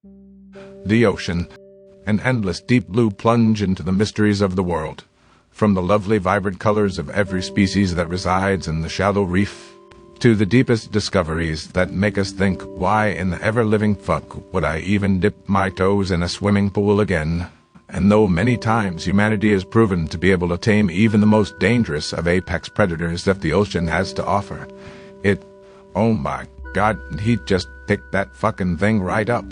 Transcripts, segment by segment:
The ocean, an endless deep blue plunge into the mysteries of the world, from the lovely vibrant colors of every species that resides in the shallow reef, to the deepest discoveries that make us think, why in the ever-living fuck would I even dip my toes in a swimming pool again? And though many times humanity has proven to be able to tame even the most dangerous of apex predators that the ocean has to offer, oh my God, he just picked that fucking thing right up.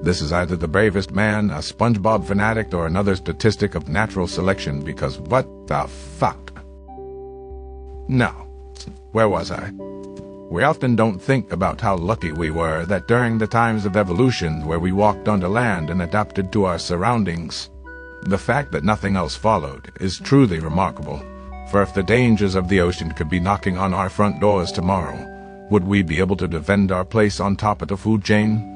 This is either the bravest man, a SpongeBob fanatic, or another statistic of natural selection, because what the fuck? Now, where was I? We often don't think about how lucky we were that during the times of evolution where we walked onto land and adapted to our surroundings, the fact that nothing else followed is truly remarkable. For if the dangers of the ocean could be knocking on our front doors tomorrow, would we be able to defend our place on top of the food chain?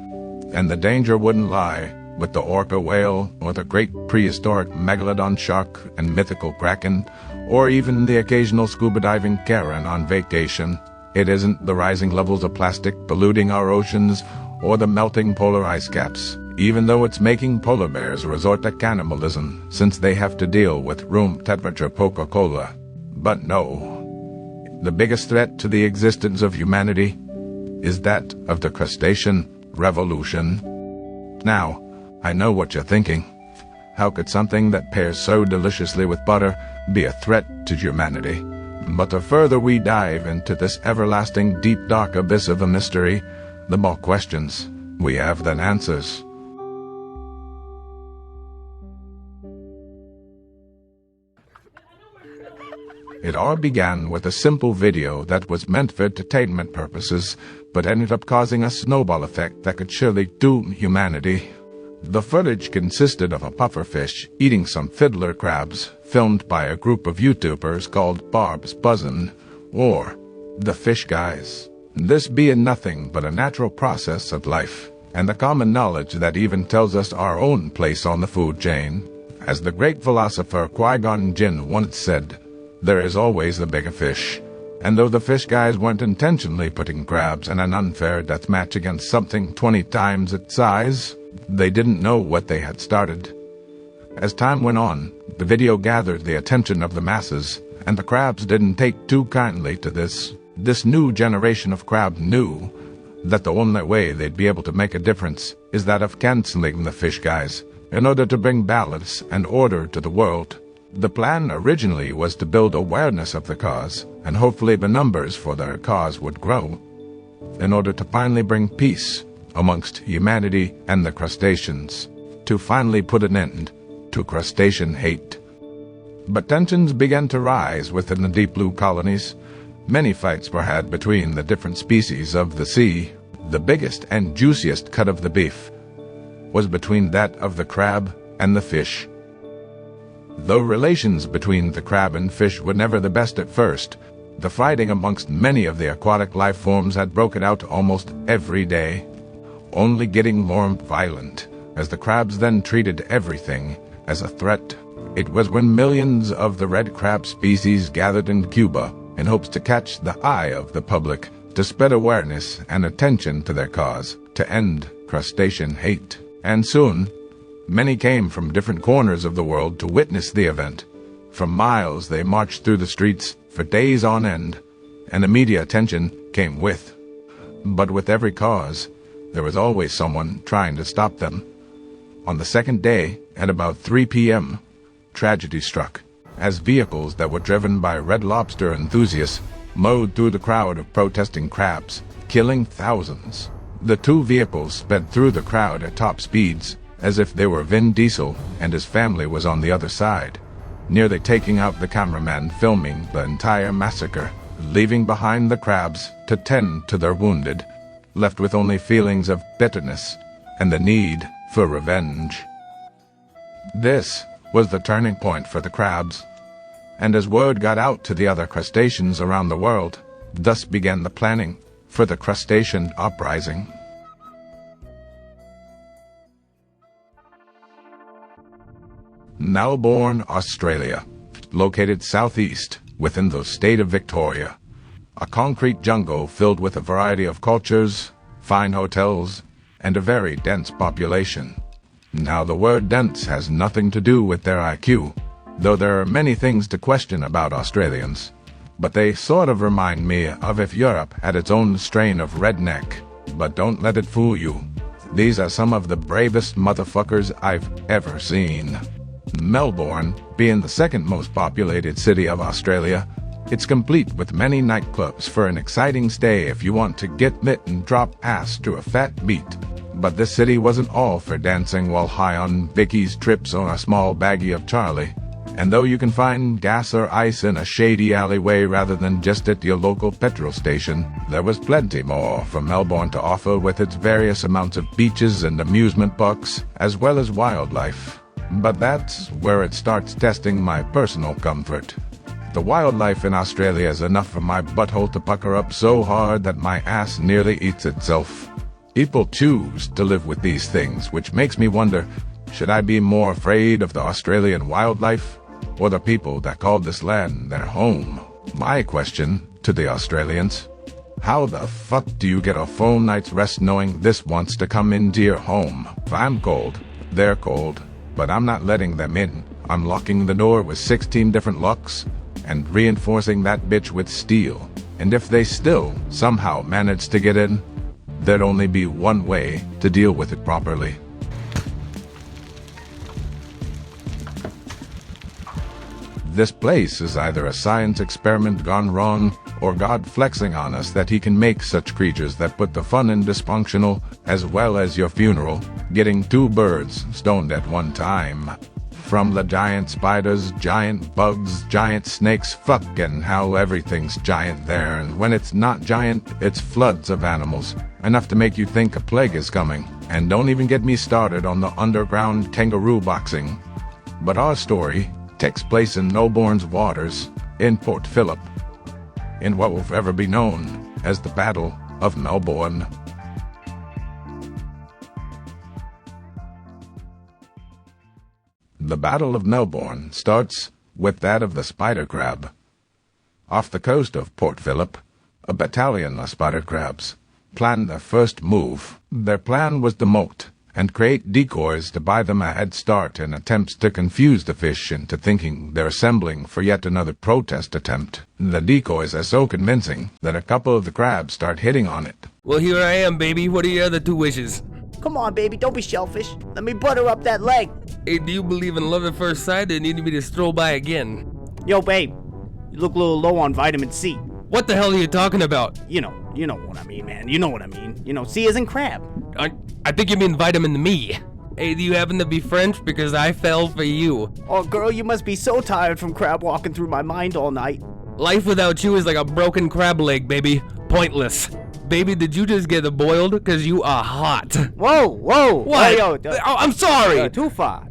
And the danger wouldn't lie with the orca whale, or the great prehistoric megalodon shark and mythical kraken, or even the occasional scuba diving Karen on vacation. It isn't the rising levels of plastic polluting our oceans, or the melting polar ice caps, even though it's making polar bears resort to cannibalism since they have to deal with room temperature Coca-Cola. But no, the biggest threat to the existence of humanity is that of the crustacean revolution. Now, I know what you're thinking. How could something that pairs so deliciously with butter be a threat to humanity? But the further we dive into this everlasting deep dark abyss of a mystery, the more questions we have than answers. It all began with a simple video that was meant for entertainment purposes, but ended up causing a snowball effect that could surely doom humanity. The footage consisted of a pufferfish eating some fiddler crabs, filmed by a group of YouTubers called Barbs, Buzzin, or the Fish Guys. This being nothing but a natural process of life, and the common knowledge that even tells us our own place on the food chain. As the great philosopher Qui-Gon Jinn once said, there is always the bigger fish. And though the Fish Guys weren't intentionally putting crabs in an unfair death match against something 20 times its size, they didn't know what they had started. As time went on, the video gathered the attention of the masses, and the crabs didn't take too kindly to this. This new generation of crab knew that the only way they'd be able to make a difference is that of canceling the Fish Guys in order to bring balance and order to the world. The plan originally was to build awareness of the cause, and hopefully the numbers for their cause would grow, in order to finally bring peace amongst humanity and the crustaceans, to finally put an end to crustacean hate. But tensions began to rise within the deep blue colonies. Many fights were had between the different species of the sea. The biggest and juiciest cut of the beef was between that of the crab and the fish. Though relations between the crab and fish were never the best at first, the fighting amongst many of the aquatic life forms had broken out almost every day, only getting more violent, as the crabs then treated everything as a threat. It was when millions of the red crab species gathered in Cuba in hopes to catch the eye of the public, to spread awareness and attention to their cause, to end crustacean hate. And soon, many came from different corners of the world to witness the event. For miles they marched through the streets for days on end, and the media attention came with. But with every cause, there was always someone trying to stop them. On the second day, at about 3 p.m., tragedy struck, as vehicles that were driven by Red Lobster enthusiasts mowed through the crowd of protesting crabs, killing thousands. The two vehicles sped through the crowd at top speeds, as if they were Vin Diesel and his family was on the other side, nearly taking out the cameraman filming the entire massacre, leaving behind the crabs to tend to their wounded, left with only feelings of bitterness and the need for revenge. This was the turning point for the crabs, and as word got out to the other crustaceans around the world, thus began the planning for the crustacean uprising. Melbourne, Australia, located southeast within the state of Victoria, a concrete jungle filled with a variety of cultures, fine hotels, and a very dense population. Now, the word dense has nothing to do with their IQ, though there are many things to question about Australians. But they sort of remind me of if Europe had its own strain of redneck. But don't let it fool you. These are some of the bravest motherfuckers I've ever seen. Melbourne, being the second most populated city of Australia, it's complete with many nightclubs for an exciting stay if you want to get lit and drop ass to a fat beat. But this city wasn't all for dancing while high on Vicky's trips on a small baggie of Charlie. And though you can find gas or ice in a shady alleyway rather than just at your local petrol station, there was plenty more for Melbourne to offer with its various amounts of beaches and amusement parks, as well as wildlife. But that's where it starts testing my personal comfort. The wildlife in Australia is enough for my butthole to pucker up so hard that my ass nearly eats itself. People choose to live with these things, which makes me wonder, should I be more afraid of the Australian wildlife or the people that call this land their home? My question to the Australians: how the fuck do you get a full night's rest knowing this wants to come into your home? If I'm cold, they're cold, but I'm not letting them in. I'm locking the door with 16 different locks and reinforcing that bitch with steel. And if they still somehow manage to get in, there'd only be one way to deal with it properly. This place is either a science experiment gone wrong, or God flexing on us that he can make such creatures that put the fun in dysfunctional, as well as your funeral, getting two birds stoned at one time. From the giant spiders, giant bugs, giant snakes, fucking how everything's giant there, and when it's not giant, it's floods of animals, enough to make you think a plague is coming. And don't even get me started on the underground kangaroo boxing. But our story takes place in Melbourne's waters, in Port Phillip, in what will forever be known as the Battle of Melbourne. The Battle of Melbourne starts with that of the spider crab. Off the coast of Port Phillip, a battalion of spider crabs planned their first move. Their plan was to molt and create decoys to buy them a head start in attempts to confuse the fish into thinking they're assembling for yet another protest attempt. The decoys are so convincing that a couple of the crabs start hitting on it. Well, here I am, baby. What are your other two wishes? Come on, baby, don't be shellfish. Let me butter up that leg. Hey, do you believe in love at first sight or need me to stroll by again? Yo, babe, you look a little low on vitamin C. What the hell are you talking about? You know what I mean, man. You know what I mean. C as in crab. I think you mean vitamin me. Hey, do you happen to be French? Because I fell for you. Oh, girl, you must be so tired from crab walking through my mind all night. Life without you is like a broken crab leg, baby. Pointless. Baby, did you just get boiled? Because you are hot. Whoa. What? Yo, I'm sorry. too far.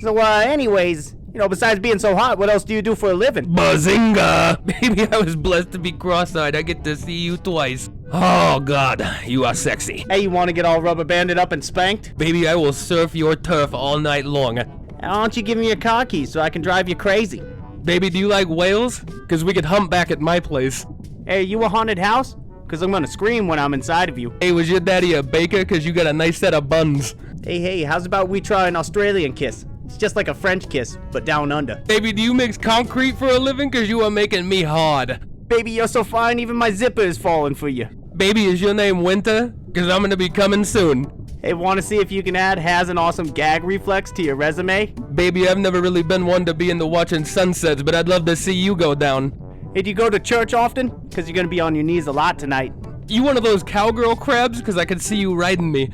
So, anyways, besides being so hot, what else do you do for a living? Buzzinga! Baby, I was blessed to be cross-eyed. I get to see you twice. Oh, God, you are sexy. Hey, you want to get all rubber banded up and spanked? Baby, I will surf your turf all night long. Why don't you give me your car keys so I can drive you crazy? Baby, do you like whales? Because we could hump back at my place. Hey, you a haunted house? Because I'm going to scream when I'm inside of you. Hey, was your daddy a baker? Because you got a nice set of buns. Hey, how's about we try an Australian kiss? It's just like a French kiss, but down under. Baby, do you mix concrete for a living? Because you are making me hard. Baby, you're so fine, even my zipper is falling for you. Baby, is your name Winter? Because I'm going to be coming soon. Hey, want to see if you can add has an awesome gag reflex to your resume? Baby, I've never really been one to be into watching sunsets, but I'd love to see you go down. Hey, do you go to church often? Because you're going to be on your knees a lot tonight. You one of those cowgirl crabs? Because I could see you riding me.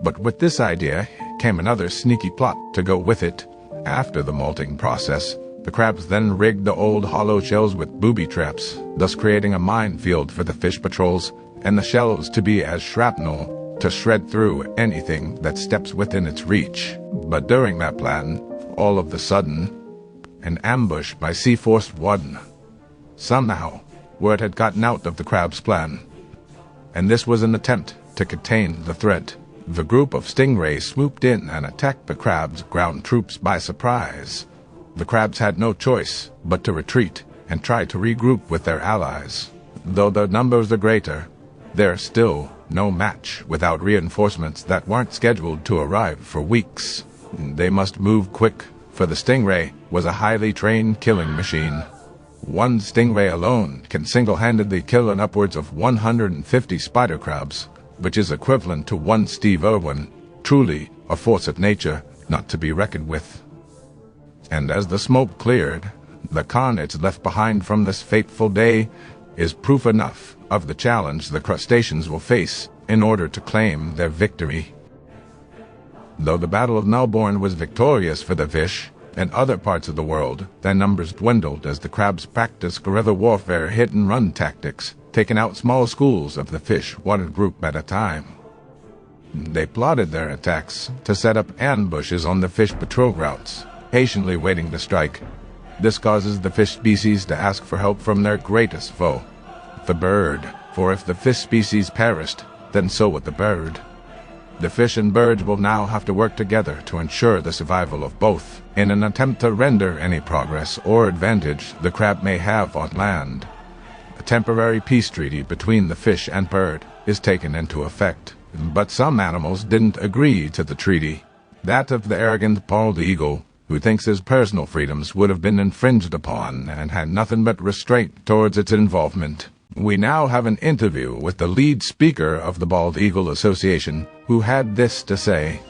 But with this idea came another sneaky plot to go with it. After the molting process, the crabs then rigged the old hollow shells with booby traps, thus creating a minefield for the fish patrols, and the shells to be as shrapnel to shred through anything that steps within its reach. But during that plan, all of a sudden, an ambush by Sea Force 1. Somehow, word had gotten out of the crab's plan, and this was an attempt to contain the threat. The group of stingrays swooped in and attacked the crab's ground troops by surprise. The crabs had no choice but to retreat and try to regroup with their allies. Though their numbers are greater, they're still no match without reinforcements that weren't scheduled to arrive for weeks. They must move quick, for the stingray was a highly trained killing machine. One stingray alone can single-handedly kill an upwards of 150 spider crabs, which is equivalent to one Steve Irwin, truly a force of nature not to be reckoned with. And as the smoke cleared, the carnage left behind from this fateful day is proof enough of the challenge the crustaceans will face in order to claim their victory. Though the Battle of Melbourne was victorious for the fish, in other parts of the world, their numbers dwindled as the crabs practiced guerrilla warfare hit-and-run tactics, taking out small schools of the fish one group at a time. They plotted their attacks to set up ambushes on the fish patrol routes, patiently waiting to strike. This causes the fish species to ask for help from their greatest foe, the bird, for if the fish species perished, then so would the bird. The fish and birds will now have to work together to ensure the survival of both, in an attempt to render any progress or advantage the crab may have on land. A temporary peace treaty between the fish and bird is taken into effect, but some animals didn't agree to the treaty. That of the arrogant bald eagle, who thinks his personal freedoms would have been infringed upon and had nothing but restraint towards its involvement. We now have an interview with the lead speaker of the Bald Eagle Association, who had this to say.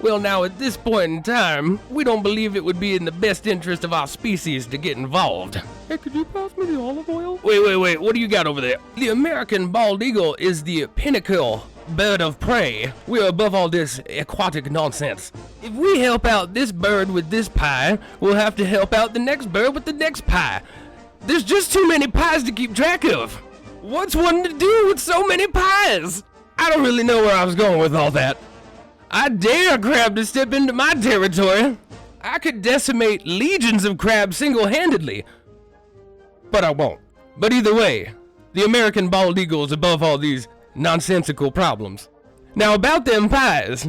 Well, now, at this point in time, we don't believe it would be in the best interest of our species to get involved. Hey, could you pass me the olive oil? Wait, what do you got over there? The American bald eagle is the pinnacle bird of prey. We're above all this aquatic nonsense. If we help out this bird with this pie, we'll have to help out the next bird with the next pie. There's just too many pies to keep track of. What's one to do with so many pies? I don't really know where I was going with all that. I dare a crab to step into my territory. I could decimate legions of crabs single-handedly. But I won't. But either way, the American bald eagle is above all these nonsensical problems. Now about them pies.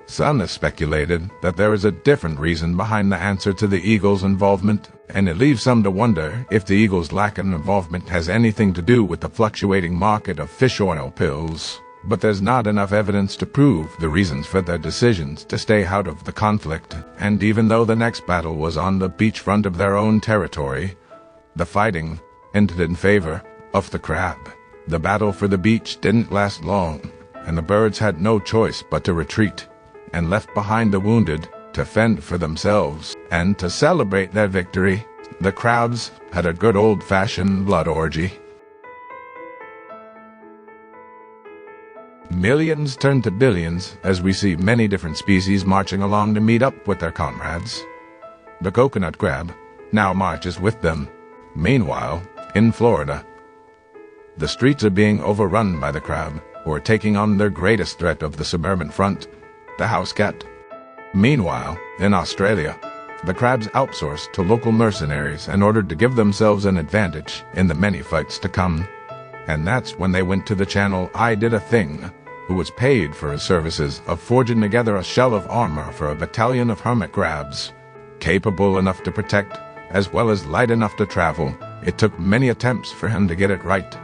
Some have speculated that there is a different reason behind the answer to the eagle's involvement, and it leaves some to wonder if the eagle's lack of involvement has anything to do with the fluctuating market of fish oil pills. But there's not enough evidence to prove the reasons for their decisions to stay out of the conflict, and even though the next battle was on the beachfront of their own territory, the fighting ended in favor of the crab. The battle for the beach didn't last long, and the birds had no choice but to retreat, and left behind the wounded to fend for themselves. And to celebrate their victory, the crabs had a good old-fashioned blood orgy. Millions turn to billions as we see many different species marching along to meet up with their comrades. The coconut crab now marches with them. Meanwhile, in Florida, the streets are being overrun by the crab, who are taking on their greatest threat of the suburban front, the house cat. Meanwhile, in Australia, the crabs outsourced to local mercenaries in order to give themselves an advantage in the many fights to come. And that's when they went to the channel I Did a Thing, who was paid for his services of forging together a shell of armor for a battalion of hermit crabs. Capable enough to protect, as well as light enough to travel, it took many attempts for him to get it right.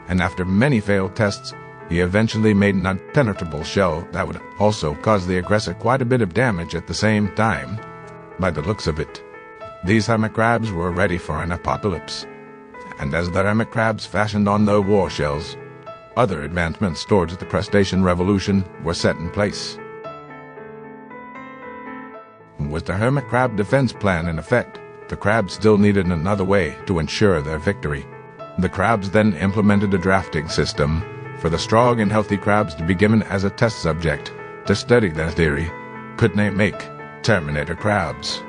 And after many failed tests, he eventually made an impenetrable shell that would also cause the aggressor quite a bit of damage at the same time. By the looks of it, these hermit crabs were ready for an apocalypse. And as the hermit crabs fashioned on their war shells, other advancements towards the crustacean revolution were set in place. With the hermit crab defense plan in effect, the crabs still needed another way to ensure their victory. The crabs then implemented a drafting system for the strong and healthy crabs to be given as a test subject to study their theory. Could they make Terminator crabs?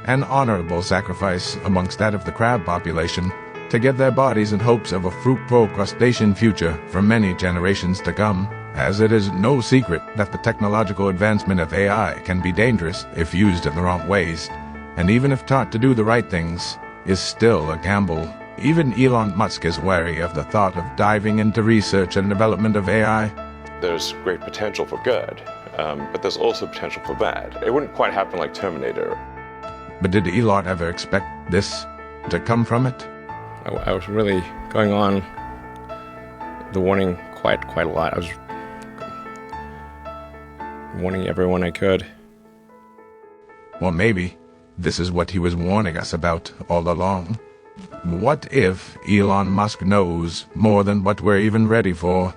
An honorable sacrifice amongst that of the crab population to give their bodies in hopes of a fruitful crustacean future for many generations to come, as it is no secret that the technological advancement of AI can be dangerous if used in the wrong ways, and even if taught to do the right things, is still a gamble. Even Elon Musk is wary of the thought of diving into research and development of AI. There's great potential for good, but there's also potential for bad. It wouldn't quite happen like Terminator. But did Elon ever expect this to come from it? I was really going on the warning quite a lot. I was warning everyone I could. Or maybe this is what he was warning us about all along. What if Elon Musk knows more than what we're even ready for?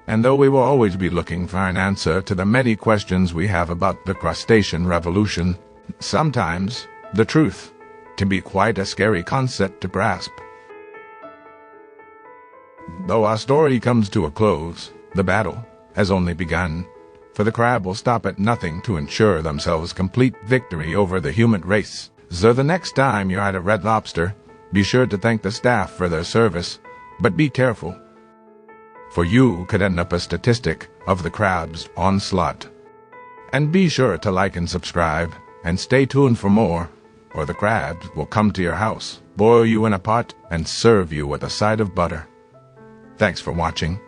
And though we will always be looking for an answer to the many questions we have about the crustacean revolution, sometimes the truth can be quite a scary concept to grasp. Though our story comes to a close, the battle has only begun, for the crab will stop at nothing to ensure themselves complete victory over the human race. So the next time you're at a Red Lobster, be sure to thank the staff for their service, but be careful, for you could end up a statistic of the crab's onslaught. And be sure to like and subscribe, and stay tuned for more, or the crabs will come to your house, boil you in a pot, and serve you with a side of butter. Thanks for watching.